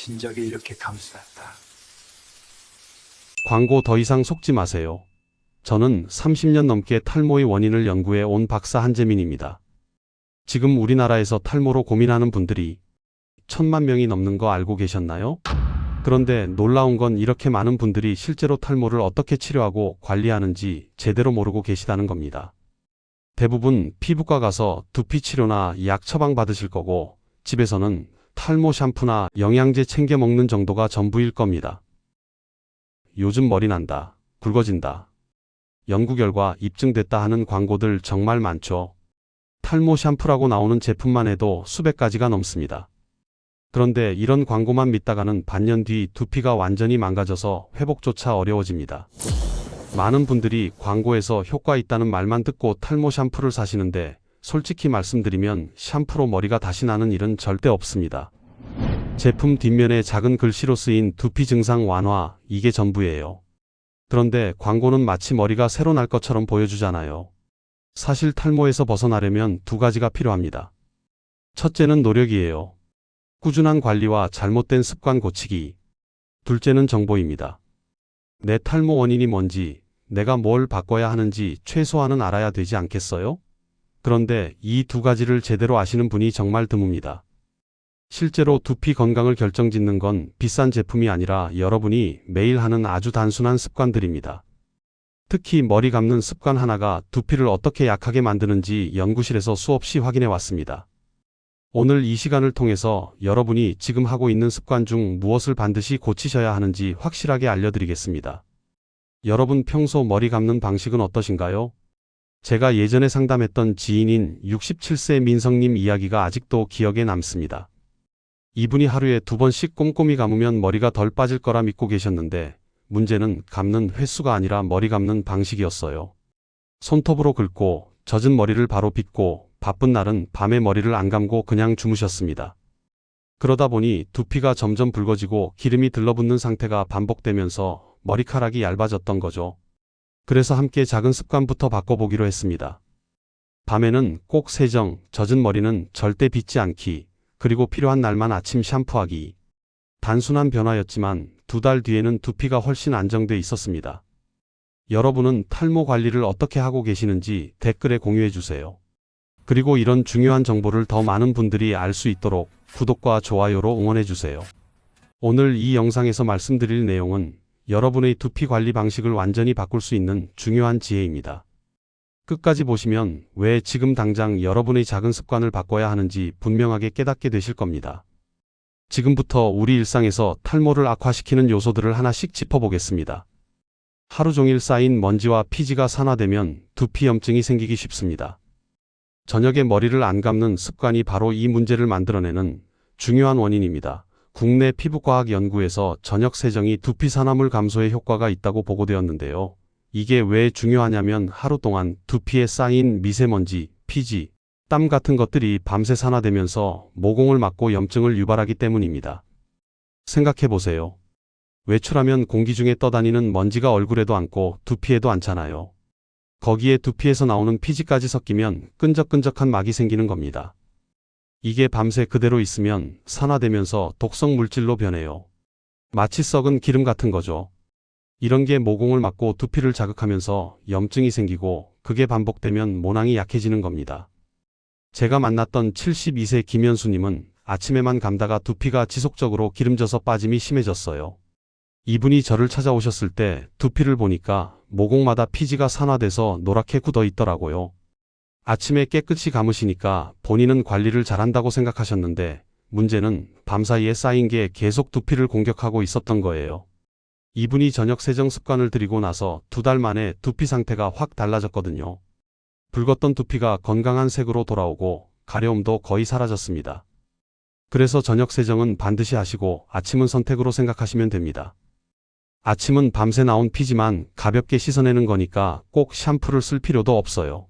진작에 이렇게 감쌌다. 광고 더 이상 속지 마세요. 저는 30년 넘게 탈모의 원인을 연구해 온 박사 한재민입니다. 지금 우리나라에서 탈모로 고민하는 분들이 1000만 명이 넘는 거 알고 계셨나요? 그런데 놀라운 건 이렇게 많은 분들이 실제로 탈모를 어떻게 치료하고 관리하는지 제대로 모르고 계시다는 겁니다. 대부분 피부과 가서 두피 치료나 약 처방 받으실 거고 집에서는 탈모 샴푸나 영양제 챙겨 먹는 정도가 전부일 겁니다. 요즘 머리 난다, 굵어진다, 연구 결과 입증됐다 하는 광고들 정말 많죠. 탈모 샴푸라고 나오는 제품만 해도 수백 가지가 넘습니다. 그런데 이런 광고만 믿다가는 반년 뒤 두피가 완전히 망가져서 회복조차 어려워집니다. 많은 분들이 광고에서 효과 있다는 말만 듣고 탈모 샴푸를 사시는데 솔직히 말씀드리면 샴푸로 머리가 다시 나는 일은 절대 없습니다. 제품 뒷면에 작은 글씨로 쓰인 두피 증상 완화, 이게 전부예요. 그런데 광고는 마치 머리가 새로 날 것처럼 보여주잖아요. 사실 탈모에서 벗어나려면 두 가지가 필요합니다. 첫째는 노력이에요. 꾸준한 관리와 잘못된 습관 고치기. 둘째는 정보입니다. 내 탈모 원인이 뭔지, 내가 뭘 바꿔야 하는지 최소한은 알아야 되지 않겠어요? 그런데 이 두 가지를 제대로 아시는 분이 정말 드뭅니다. 실제로 두피 건강을 결정짓는 건 비싼 제품이 아니라 여러분이 매일 하는 아주 단순한 습관들입니다. 특히 머리 감는 습관 하나가 두피를 어떻게 약하게 만드는지 연구실에서 수없이 확인해 왔습니다. 오늘 이 시간을 통해서 여러분이 지금 하고 있는 습관 중 무엇을 반드시 고치셔야 하는지 확실하게 알려드리겠습니다. 여러분 평소 머리 감는 방식은 어떠신가요? 제가 예전에 상담했던 지인인 67세 민성님 이야기가 아직도 기억에 남습니다. 이분이 하루에 2번씩 꼼꼼히 감으면 머리가 덜 빠질 거라 믿고 계셨는데 문제는 감는 횟수가 아니라 머리 감는 방식이었어요. 손톱으로 긁고 젖은 머리를 바로 빗고 바쁜 날은 밤에 머리를 안 감고 그냥 주무셨습니다. 그러다 보니 두피가 점점 붉어지고 기름이 들러붙는 상태가 반복되면서 머리카락이 얇아졌던 거죠. 그래서 함께 작은 습관부터 바꿔보기로 했습니다. 밤에는 꼭 세정, 젖은 머리는 절대 빗지 않기, 그리고 필요한 날만 아침 샴푸하기. 단순한 변화였지만 2달 뒤에는 두피가 훨씬 안정돼 있었습니다. 여러분은 탈모 관리를 어떻게 하고 계시는지 댓글에 공유해 주세요. 그리고 이런 중요한 정보를 더 많은 분들이 알 수 있도록 구독과 좋아요로 응원해 주세요. 오늘 이 영상에서 말씀드릴 내용은 여러분의 두피 관리 방식을 완전히 바꿀 수 있는 중요한 지혜입니다. 끝까지 보시면 왜 지금 당장 여러분의 작은 습관을 바꿔야 하는지 분명하게 깨닫게 되실 겁니다. 지금부터 우리 일상에서 탈모를 악화시키는 요소들을 하나씩 짚어보겠습니다. 하루 종일 쌓인 먼지와 피지가 산화되면 두피 염증이 생기기 쉽습니다. 저녁에 머리를 안 감는 습관이 바로 이 문제를 만들어내는 중요한 원인입니다. 국내 피부과학 연구에서 저녁 세정이 두피 산화물 감소에 효과가 있다고 보고되었는데요. 이게 왜 중요하냐면 하루 동안 두피에 쌓인 미세먼지, 피지, 땀 같은 것들이 밤새 산화되면서 모공을 막고 염증을 유발하기 때문입니다. 생각해보세요. 외출하면 공기 중에 떠다니는 먼지가 얼굴에도 앉고 두피에도 앉잖아요. 거기에 두피에서 나오는 피지까지 섞이면 끈적끈적한 막이 생기는 겁니다. 이게 밤새 그대로 있으면 산화되면서 독성 물질로 변해요. 마치 썩은 기름 같은 거죠. 이런 게 모공을 막고 두피를 자극하면서 염증이 생기고 그게 반복되면 모낭이 약해지는 겁니다. 제가 만났던 72세 김현수님은 아침에만 감다가 두피가 지속적으로 기름져서 빠짐이 심해졌어요. 이분이 저를 찾아오셨을 때 두피를 보니까 모공마다 피지가 산화돼서 노랗게 굳어 있더라고요. 아침에 깨끗이 감으시니까 본인은 관리를 잘한다고 생각하셨는데 문제는 밤사이에 쌓인 게 계속 두피를 공격하고 있었던 거예요. 이분이 저녁 세정 습관을 들이고 나서 2달 만에 두피 상태가 확 달라졌거든요. 붉었던 두피가 건강한 색으로 돌아오고 가려움도 거의 사라졌습니다. 그래서 저녁 세정은 반드시 하시고 아침은 선택으로 생각하시면 됩니다. 아침은 밤새 나온 피지만 가볍게 씻어내는 거니까 꼭 샴푸를 쓸 필요도 없어요.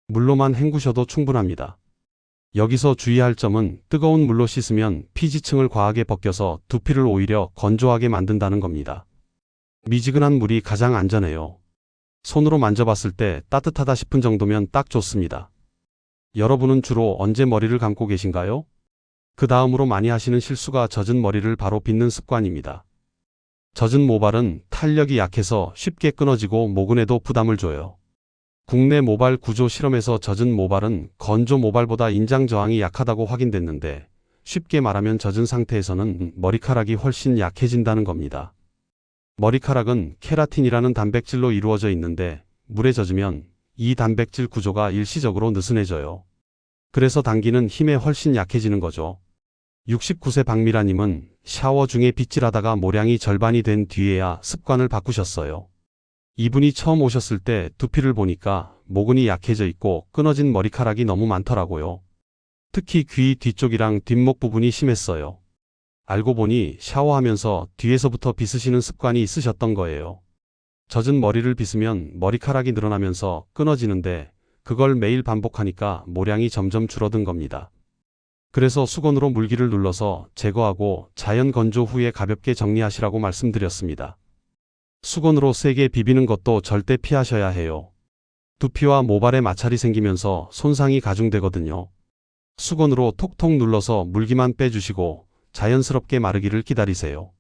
물로만 헹구셔도 충분합니다. 여기서 주의할 점은 뜨거운 물로 씻으면 피지층을 과하게 벗겨서 두피를 오히려 건조하게 만든다는 겁니다. 미지근한 물이 가장 안전해요. 손으로 만져봤을 때 따뜻하다 싶은 정도면 딱 좋습니다. 여러분은 주로 언제 머리를 감고 계신가요? 그 다음으로 많이 하시는 실수가 젖은 머리를 바로 빗는 습관입니다. 젖은 모발은 탄력이 약해서 쉽게 끊어지고 모근에도 부담을 줘요. 국내 모발 구조 실험에서 젖은 모발은 건조 모발보다 인장 저항이 약하다고 확인됐는데, 쉽게 말하면 젖은 상태에서는 머리카락이 훨씬 약해진다는 겁니다. 머리카락은 케라틴이라는 단백질로 이루어져 있는데, 물에 젖으면 이 단백질 구조가 일시적으로 느슨해져요. 그래서 당기는 힘에 훨씬 약해지는 거죠. 69세 박미라님은 샤워 중에 빗질하다가 모량이 절반이 된 뒤에야 습관을 바꾸셨어요. 이분이 처음 오셨을 때 두피를 보니까 모근이 약해져 있고 끊어진 머리카락이 너무 많더라고요. 특히 귀 뒤쪽이랑 뒷목 부분이 심했어요. 알고 보니 샤워하면서 뒤에서부터 빗으시는 습관이 있으셨던 거예요. 젖은 머리를 빗으면 머리카락이 늘어나면서 끊어지는데, 그걸 매일 반복하니까 모량이 점점 줄어든 겁니다. 그래서 수건으로 물기를 눌러서 제거하고 자연 건조 후에 가볍게 정리하시라고 말씀드렸습니다. 수건으로 세게 비비는 것도 절대 피하셔야 해요. 두피와 모발에 마찰이 생기면서 손상이 가중되거든요. 수건으로 톡톡 눌러서 물기만 빼주시고 자연스럽게 마르기를 기다리세요.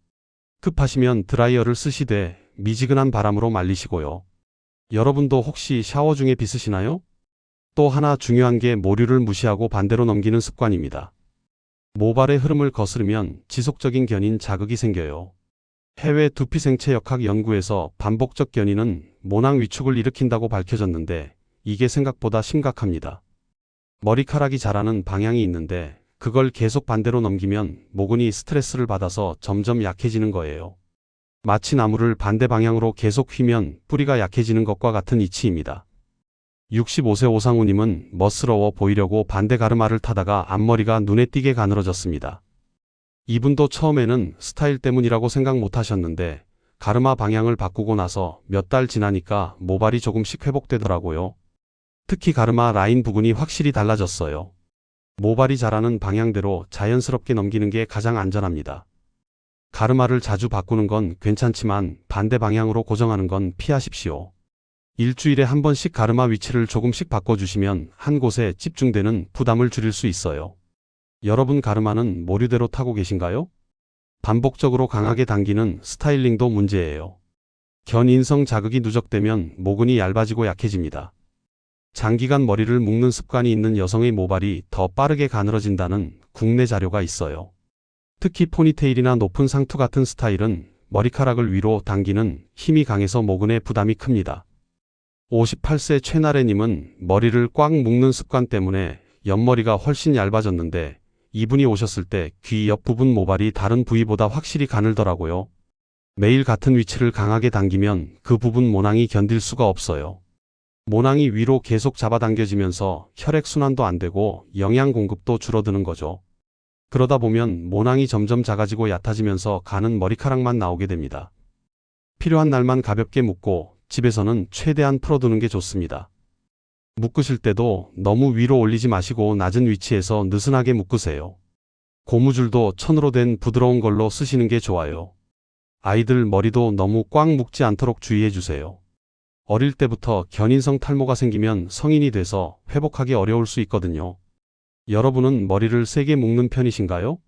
급하시면 드라이어를 쓰시되 미지근한 바람으로 말리시고요. 여러분도 혹시 샤워 중에 빗으시나요? 또 하나 중요한 게 모류를 무시하고 반대로 넘기는 습관입니다. 모발의 흐름을 거스르면 지속적인 견인 자극이 생겨요. 해외 두피 생체역학 연구에서 반복적 견인은 모낭 위축을 일으킨다고 밝혀졌는데, 이게 생각보다 심각합니다. 머리카락이 자라는 방향이 있는데 그걸 계속 반대로 넘기면 모근이 스트레스를 받아서 점점 약해지는 거예요. 마치 나무를 반대 방향으로 계속 휘면 뿌리가 약해지는 것과 같은 이치입니다. 65세 오상우님은 멋스러워 보이려고 반대 가르마를 타다가 앞머리가 눈에 띄게 가늘어졌습니다. 이분도 처음에는 스타일 때문이라고 생각 못 하셨는데, 가르마 방향을 바꾸고 나서 몇 달 지나니까 모발이 조금씩 회복되더라고요. 특히 가르마 라인 부분이 확실히 달라졌어요. 모발이 자라는 방향대로 자연스럽게 넘기는 게 가장 안전합니다. 가르마를 자주 바꾸는 건 괜찮지만 반대 방향으로 고정하는 건 피하십시오. 일주일에 한 번씩 가르마 위치를 조금씩 바꿔주시면 한 곳에 집중되는 부담을 줄일 수 있어요. 여러분 가르마는 모류대로 타고 계신가요? 반복적으로 강하게 당기는 스타일링도 문제예요. 견인성 자극이 누적되면 모근이 얇아지고 약해집니다. 장기간 머리를 묶는 습관이 있는 여성의 모발이 더 빠르게 가늘어진다는 국내 자료가 있어요. 특히 포니테일이나 높은 상투 같은 스타일은 머리카락을 위로 당기는 힘이 강해서 모근에 부담이 큽니다. 58세 최나래님은 머리를 꽉 묶는 습관 때문에 옆머리가 훨씬 얇아졌는데, 이분이 오셨을 때 귀 옆 부분 모발이 다른 부위보다 확실히 가늘더라고요. 매일 같은 위치를 강하게 당기면 그 부분 모낭이 견딜 수가 없어요. 모낭이 위로 계속 잡아당겨지면서 혈액순환도 안 되고 영양 공급도 줄어드는 거죠. 그러다 보면 모낭이 점점 작아지고 얕아지면서 가는 머리카락만 나오게 됩니다. 필요한 날만 가볍게 묶고 집에서는 최대한 풀어두는 게 좋습니다. 묶으실 때도 너무 위로 올리지 마시고 낮은 위치에서 느슨하게 묶으세요. 고무줄도 천으로 된 부드러운 걸로 쓰시는 게 좋아요. 아이들 머리도 너무 꽉 묶지 않도록 주의해 주세요. 어릴 때부터 견인성 탈모가 생기면 성인이 돼서 회복하기 어려울 수 있거든요. 여러분은 머리를 세게 묶는 편이신가요?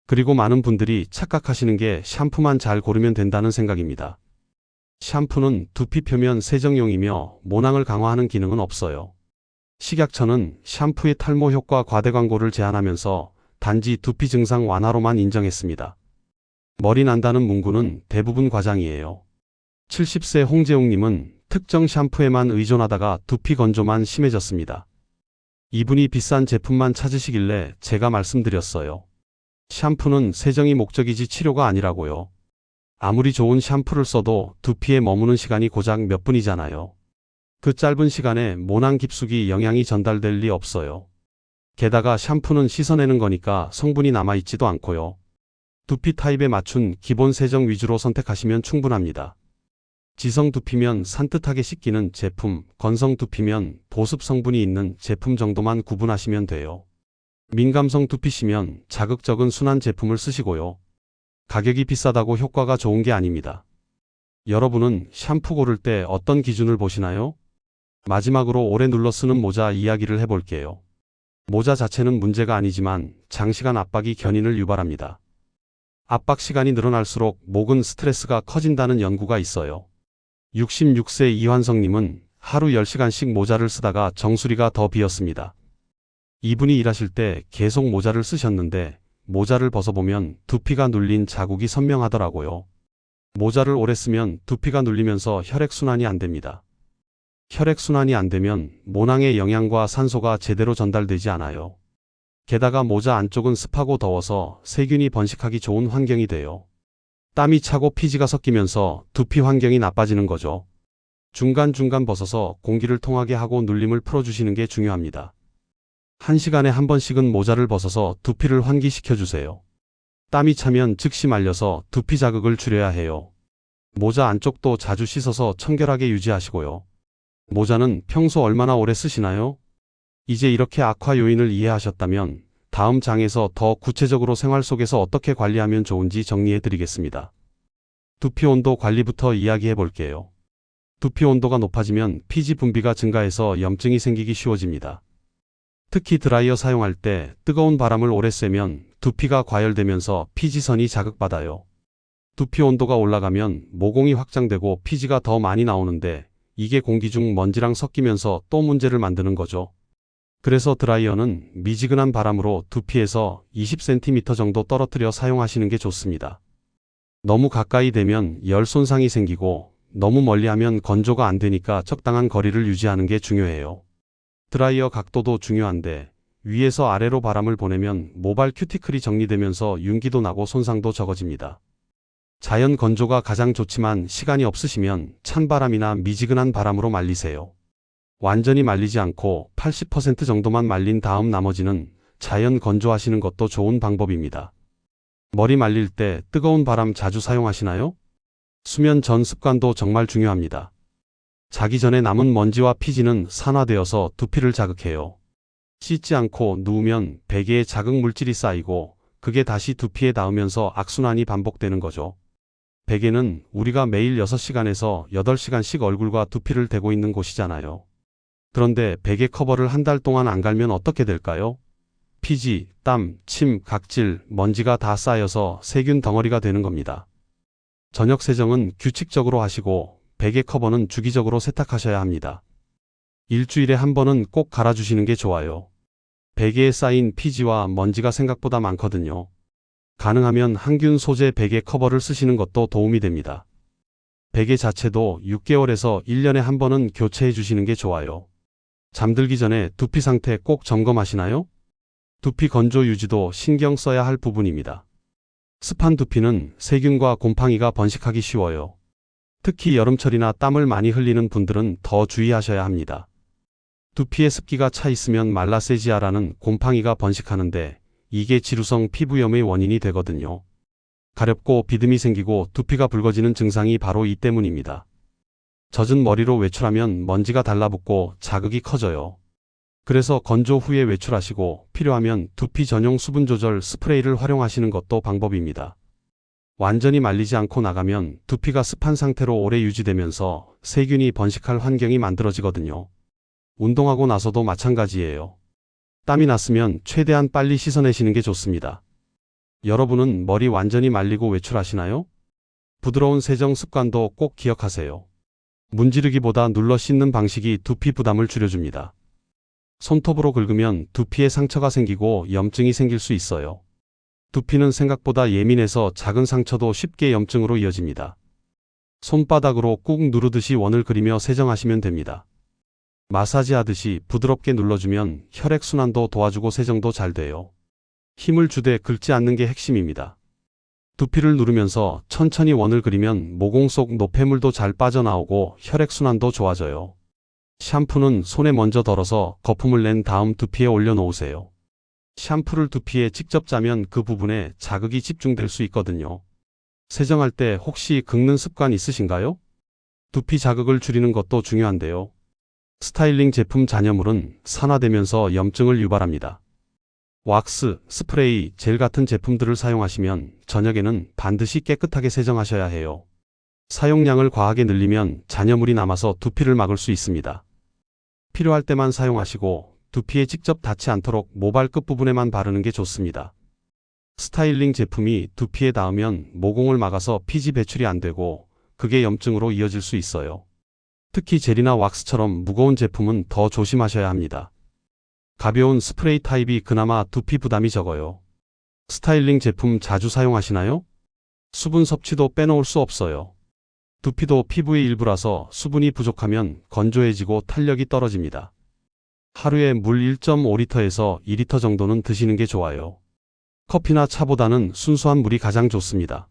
그리고 많은 분들이 착각하시는 게 샴푸만 잘 고르면 된다는 생각입니다. 샴푸는 두피 표면 세정용이며 모낭을 강화하는 기능은 없어요. 식약처는 샴푸의 탈모 효과 과대 광고를 제한하면서 단지 두피 증상 완화로만 인정했습니다. 머리 난다는 문구는 대부분 과장이에요. 70세 홍재웅님은 특정 샴푸에만 의존하다가 두피 건조만 심해졌습니다. 이분이 비싼 제품만 찾으시길래 제가 말씀드렸어요. 샴푸는 세정이 목적이지 치료가 아니라고요. 아무리 좋은 샴푸를 써도 두피에 머무는 시간이 고작 몇 분이잖아요. 그 짧은 시간에 모낭 깊숙이 영양이 전달될 리 없어요. 게다가 샴푸는 씻어내는 거니까 성분이 남아있지도 않고요. 두피 타입에 맞춘 기본 세정 위주로 선택하시면 충분합니다. 지성 두피면 산뜻하게 씻기는 제품, 건성 두피면 보습 성분이 있는 제품 정도만 구분하시면 돼요. 민감성 두피시면 자극적인 순한 제품을 쓰시고요. 가격이 비싸다고 효과가 좋은 게 아닙니다. 여러분은 샴푸 고를 때 어떤 기준을 보시나요? 마지막으로 오래 눌러 쓰는 모자 이야기를 해볼게요. 모자 자체는 문제가 아니지만 장시간 압박이 견인을 유발합니다. 압박 시간이 늘어날수록 목은 스트레스가 커진다는 연구가 있어요. 66세 이환성님은 하루 10시간씩 모자를 쓰다가 정수리가 더 비었습니다. 이분이 일하실 때 계속 모자를 쓰셨는데 모자를 벗어보면 두피가 눌린 자국이 선명하더라고요. 모자를 오래 쓰면 두피가 눌리면서 혈액순환이 안 됩니다. 혈액순환이 안 되면 모낭의 영양과 산소가 제대로 전달되지 않아요. 게다가 모자 안쪽은 습하고 더워서 세균이 번식하기 좋은 환경이 돼요. 땀이 차고 피지가 섞이면서 두피 환경이 나빠지는 거죠. 중간중간 벗어서 공기를 통하게 하고 눌림을 풀어주시는 게 중요합니다. 1시간에 한 번씩은 모자를 벗어서 두피를 환기시켜주세요. 땀이 차면 즉시 말려서 두피 자극을 줄여야 해요. 모자 안쪽도 자주 씻어서 청결하게 유지하시고요. 모자는 평소 얼마나 오래 쓰시나요? 이제 이렇게 악화 요인을 이해하셨다면 다음 장에서 더 구체적으로 생활 속에서 어떻게 관리하면 좋은지 정리해 드리겠습니다. 두피 온도 관리부터 이야기해 볼게요. 두피 온도가 높아지면 피지 분비가 증가해서 염증이 생기기 쉬워집니다. 특히 드라이어 사용할 때 뜨거운 바람을 오래 쐬면 두피가 과열되면서 피지선이 자극받아요. 두피 온도가 올라가면 모공이 확장되고 피지가 더 많이 나오는데 이게 공기 중 먼지랑 섞이면서 또 문제를 만드는 거죠. 그래서 드라이어는 미지근한 바람으로 두피에서 20cm 정도 떨어뜨려 사용하시는 게 좋습니다. 너무 가까이 되면 열 손상이 생기고 너무 멀리 하면 건조가 안 되니까 적당한 거리를 유지하는 게 중요해요. 드라이어 각도도 중요한데 위에서 아래로 바람을 보내면 모발 큐티클이 정리되면서 윤기도 나고 손상도 적어집니다. 자연 건조가 가장 좋지만 시간이 없으시면 찬바람이나 미지근한 바람으로 말리세요. 완전히 말리지 않고 80% 정도만 말린 다음 나머지는 자연 건조하시는 것도 좋은 방법입니다. 머리 말릴 때 뜨거운 바람 자주 사용하시나요? 수면 전 습관도 정말 중요합니다. 자기 전에 남은 먼지와 피지는 산화되어서 두피를 자극해요. 씻지 않고 누우면 베개에 자극 물질이 쌓이고 그게 다시 두피에 닿으면서 악순환이 반복되는 거죠. 베개는 우리가 매일 6시간에서 8시간씩 얼굴과 두피를 대고 있는 곳이잖아요. 그런데 베개 커버를 한 달 동안 안 갈면 어떻게 될까요? 피지, 땀, 침, 각질, 먼지가 다 쌓여서 세균 덩어리가 되는 겁니다. 저녁 세정은 규칙적으로 하시고 베개 커버는 주기적으로 세탁하셔야 합니다. 일주일에 한 번은 꼭 갈아주시는 게 좋아요. 베개에 쌓인 피지와 먼지가 생각보다 많거든요. 가능하면 항균 소재 베개 커버를 쓰시는 것도 도움이 됩니다. 베개 자체도 6개월에서 1년에 한 번은 교체해 주시는 게 좋아요. 잠들기 전에 두피 상태 꼭 점검하시나요? 두피 건조 유지도 신경 써야 할 부분입니다. 습한 두피는 세균과 곰팡이가 번식하기 쉬워요. 특히 여름철이나 땀을 많이 흘리는 분들은 더 주의하셔야 합니다. 두피에 습기가 차 있으면 말라세지아라는 곰팡이가 번식하는데 이게 지루성 피부염의 원인이 되거든요. 가렵고 비듬이 생기고 두피가 붉어지는 증상이 바로 이 때문입니다. 젖은 머리로 외출하면 먼지가 달라붙고 자극이 커져요. 그래서 건조 후에 외출하시고 필요하면 두피 전용 수분 조절 스프레이를 활용하시는 것도 방법입니다. 완전히 말리지 않고 나가면 두피가 습한 상태로 오래 유지되면서 세균이 번식할 환경이 만들어지거든요. 운동하고 나서도 마찬가지예요. 땀이 났으면 최대한 빨리 씻어내시는 게 좋습니다. 여러분은 머리 완전히 말리고 외출하시나요? 부드러운 세정 습관도 꼭 기억하세요. 문지르기보다 눌러 씻는 방식이 두피 부담을 줄여줍니다. 손톱으로 긁으면 두피에 상처가 생기고 염증이 생길 수 있어요. 두피는 생각보다 예민해서 작은 상처도 쉽게 염증으로 이어집니다. 손바닥으로 꾹 누르듯이 원을 그리며 세정하시면 됩니다. 마사지 하듯이 부드럽게 눌러주면 혈액순환도 도와주고 세정도 잘 돼요. 힘을 주되 긁지 않는 게 핵심입니다. 두피를 누르면서 천천히 원을 그리면 모공 속 노폐물도 잘 빠져나오고 혈액순환도 좋아져요. 샴푸는 손에 먼저 덜어서 거품을 낸 다음 두피에 올려놓으세요. 샴푸를 두피에 직접 짜면 그 부분에 자극이 집중될 수 있거든요. 세정할 때 혹시 긁는 습관 있으신가요? 두피 자극을 줄이는 것도 중요한데요. 스타일링 제품 잔여물은 산화되면서 염증을 유발합니다. 왁스, 스프레이, 젤 같은 제품들을 사용하시면 저녁에는 반드시 깨끗하게 세정하셔야 해요. 사용량을 과하게 늘리면 잔여물이 남아서 두피를 막을 수 있습니다. 필요할 때만 사용하시고 두피에 직접 닿지 않도록 모발 끝부분에만 바르는 게 좋습니다. 스타일링 제품이 두피에 닿으면 모공을 막아서 피지 배출이 안 되고 그게 염증으로 이어질 수 있어요. 특히 젤이나 왁스처럼 무거운 제품은 더 조심하셔야 합니다. 가벼운 스프레이 타입이 그나마 두피 부담이 적어요. 스타일링 제품 자주 사용하시나요? 수분 섭취도 빼놓을 수 없어요. 두피도 피부의 일부라서 수분이 부족하면 건조해지고 탄력이 떨어집니다. 하루에 물 1.5리터에서 2리터 정도는 드시는 게 좋아요. 커피나 차보다는 순수한 물이 가장 좋습니다.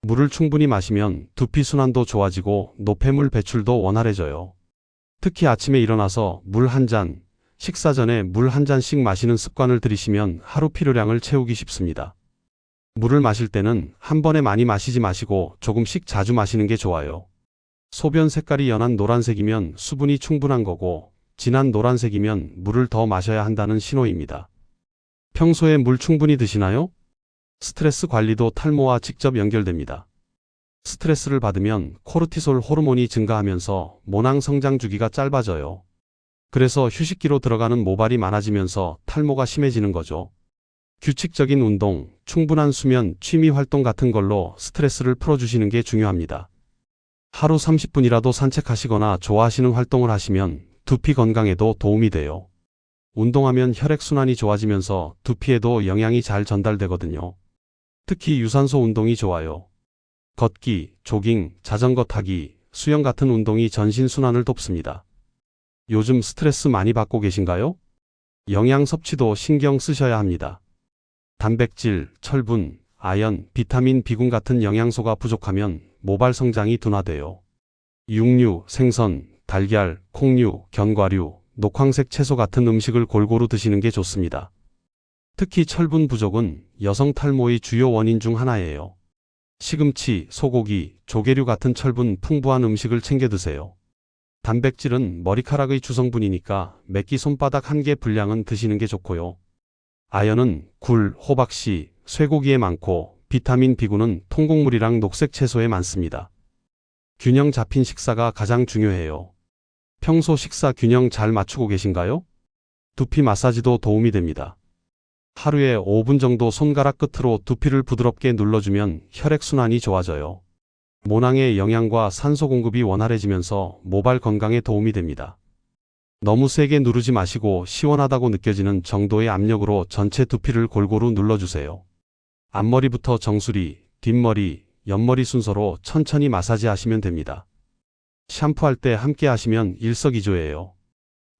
물을 충분히 마시면 두피 순환도 좋아지고 노폐물 배출도 원활해져요. 특히 아침에 일어나서 물 한 잔, 식사 전에 물 한 잔씩 마시는 습관을 들이시면 하루 필요량을 채우기 쉽습니다. 물을 마실 때는 한 번에 많이 마시지 마시고 조금씩 자주 마시는 게 좋아요. 소변 색깔이 연한 노란색이면 수분이 충분한 거고 진한 노란색이면 물을 더 마셔야 한다는 신호입니다. 평소에 물 충분히 드시나요? 스트레스 관리도 탈모와 직접 연결됩니다. 스트레스를 받으면 코르티솔 호르몬이 증가하면서 모낭 성장 주기가 짧아져요. 그래서 휴식기로 들어가는 모발이 많아지면서 탈모가 심해지는 거죠. 규칙적인 운동, 충분한 수면, 취미 활동 같은 걸로 스트레스를 풀어주시는 게 중요합니다. 하루 30분이라도 산책하시거나 좋아하시는 활동을 하시면 두피 건강에도 도움이 돼요. 운동하면 혈액순환이 좋아지면서 두피에도 영양이 잘 전달되거든요. 특히 유산소 운동이 좋아요. 걷기, 조깅, 자전거 타기, 수영 같은 운동이 전신순환을 돕습니다. 요즘 스트레스 많이 받고 계신가요? 영양 섭취도 신경 쓰셔야 합니다. 단백질, 철분, 아연, 비타민 B군 같은 영양소가 부족하면 모발 성장이 둔화돼요. 육류, 생선, 달걀, 콩류, 견과류, 녹황색 채소 같은 음식을 골고루 드시는 게 좋습니다. 특히 철분 부족은 여성 탈모의 주요 원인 중 하나예요. 시금치, 소고기, 조개류 같은 철분 풍부한 음식을 챙겨 드세요. 단백질은 머리카락의 주성분이니까 매끼 손바닥 1개 분량은 드시는 게 좋고요. 아연은 굴, 호박씨, 쇠고기에 많고 비타민 B군은 통곡물이랑 녹색 채소에 많습니다. 균형 잡힌 식사가 가장 중요해요. 평소 식사 균형 잘 맞추고 계신가요? 두피 마사지도 도움이 됩니다. 하루에 5분 정도 손가락 끝으로 두피를 부드럽게 눌러주면 혈액순환이 좋아져요. 모낭의 영양과 산소 공급이 원활해지면서 모발 건강에 도움이 됩니다. 너무 세게 누르지 마시고 시원하다고 느껴지는 정도의 압력으로 전체 두피를 골고루 눌러주세요. 앞머리부터 정수리, 뒷머리, 옆머리 순서로 천천히 마사지 하시면 됩니다. 샴푸할 때 함께 하시면 일석이조예요.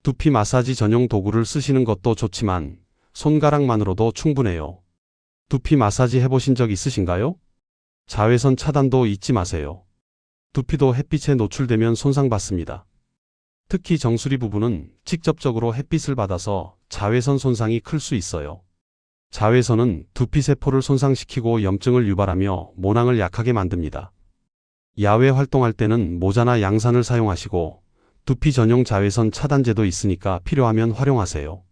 두피 마사지 전용 도구를 쓰시는 것도 좋지만 손가락만으로도 충분해요. 두피 마사지 해보신 적 있으신가요? 자외선 차단도 잊지 마세요. 두피도 햇빛에 노출되면 손상받습니다. 특히 정수리 부분은 직접적으로 햇빛을 받아서 자외선 손상이 클 수 있어요. 자외선은 두피 세포를 손상시키고 염증을 유발하며 모낭을 약하게 만듭니다. 야외 활동할 때는 모자나 양산을 사용하시고 두피 전용 자외선 차단제도 있으니까 필요하면 활용하세요.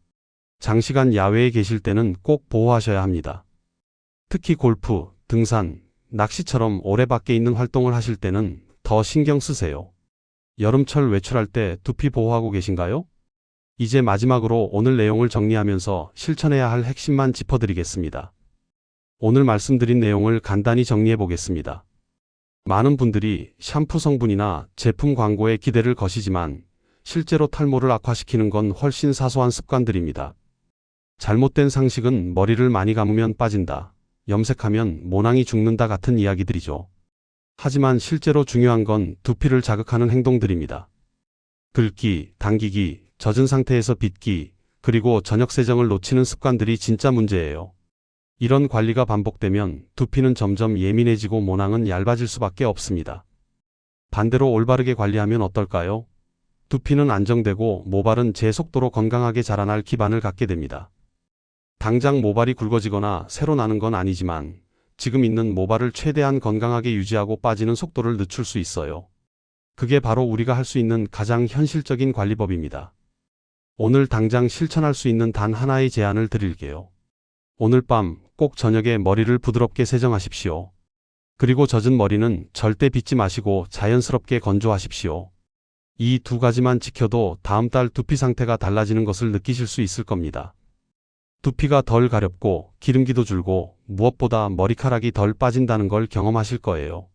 장시간 야외에 계실 때는 꼭 보호하셔야 합니다. 특히 골프, 등산, 낚시처럼 오래 밖에 있는 활동을 하실 때는 더 신경 쓰세요. 여름철 외출할 때 두피 보호하고 계신가요? 이제 마지막으로 오늘 내용을 정리하면서 실천해야 할 핵심만 짚어드리겠습니다. 오늘 말씀드린 내용을 간단히 정리해 보겠습니다. 많은 분들이 샴푸 성분이나 제품 광고에 기대를 거시지만 실제로 탈모를 악화시키는 건 훨씬 사소한 습관들입니다. 잘못된 상식은 머리를 많이 감으면 빠진다, 염색하면 모낭이 죽는다 같은 이야기들이죠. 하지만 실제로 중요한 건 두피를 자극하는 행동들입니다. 긁기, 당기기, 젖은 상태에서 빗기, 그리고 저녁 세정을 놓치는 습관들이 진짜 문제예요. 이런 관리가 반복되면 두피는 점점 예민해지고 모낭은 얇아질 수밖에 없습니다. 반대로 올바르게 관리하면 어떨까요? 두피는 안정되고 모발은 제 속도로 건강하게 자라날 기반을 갖게 됩니다. 당장 모발이 굵어지거나 새로 나는 건 아니지만 지금 있는 모발을 최대한 건강하게 유지하고 빠지는 속도를 늦출 수 있어요. 그게 바로 우리가 할 수 있는 가장 현실적인 관리법입니다. 오늘 당장 실천할 수 있는 단 하나의 제안을 드릴게요. 오늘 밤 꼭 저녁에 머리를 부드럽게 세정하십시오. 그리고 젖은 머리는 절대 빗지 마시고 자연스럽게 건조하십시오. 이 두 가지만 지켜도 다음 달 두피 상태가 달라지는 것을 느끼실 수 있을 겁니다. 두피가 덜 가렵고 기름기도 줄고 무엇보다 머리카락이 덜 빠진다는 걸 경험하실 거예요.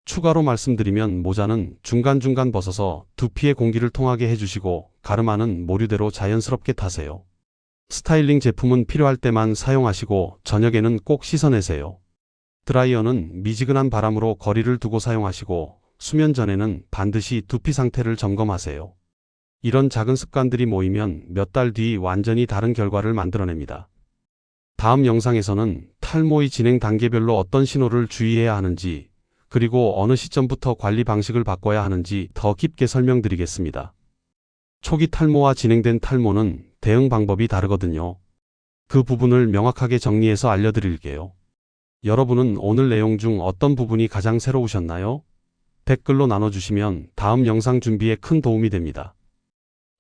추가로 말씀드리면 모자는 중간중간 벗어서 두피에 공기를 통하게 해주시고 가르마는 모류대로 자연스럽게 타세요. 스타일링 제품은 필요할 때만 사용하시고 저녁에는 꼭 씻어내세요. 드라이어는 미지근한 바람으로 거리를 두고 사용하시고 수면 전에는 반드시 두피 상태를 점검하세요. 이런 작은 습관들이 모이면 몇 달 뒤 완전히 다른 결과를 만들어냅니다. 다음 영상에서는 탈모의 진행 단계별로 어떤 신호를 주의해야 하는지, 그리고 어느 시점부터 관리 방식을 바꿔야 하는지 더 깊게 설명드리겠습니다. 초기 탈모와 진행된 탈모는 대응 방법이 다르거든요. 그 부분을 명확하게 정리해서 알려드릴게요. 여러분은 오늘 내용 중 어떤 부분이 가장 새로우셨나요? 댓글로 나눠주시면 다음 영상 준비에 큰 도움이 됩니다.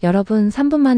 여러분 3분 만에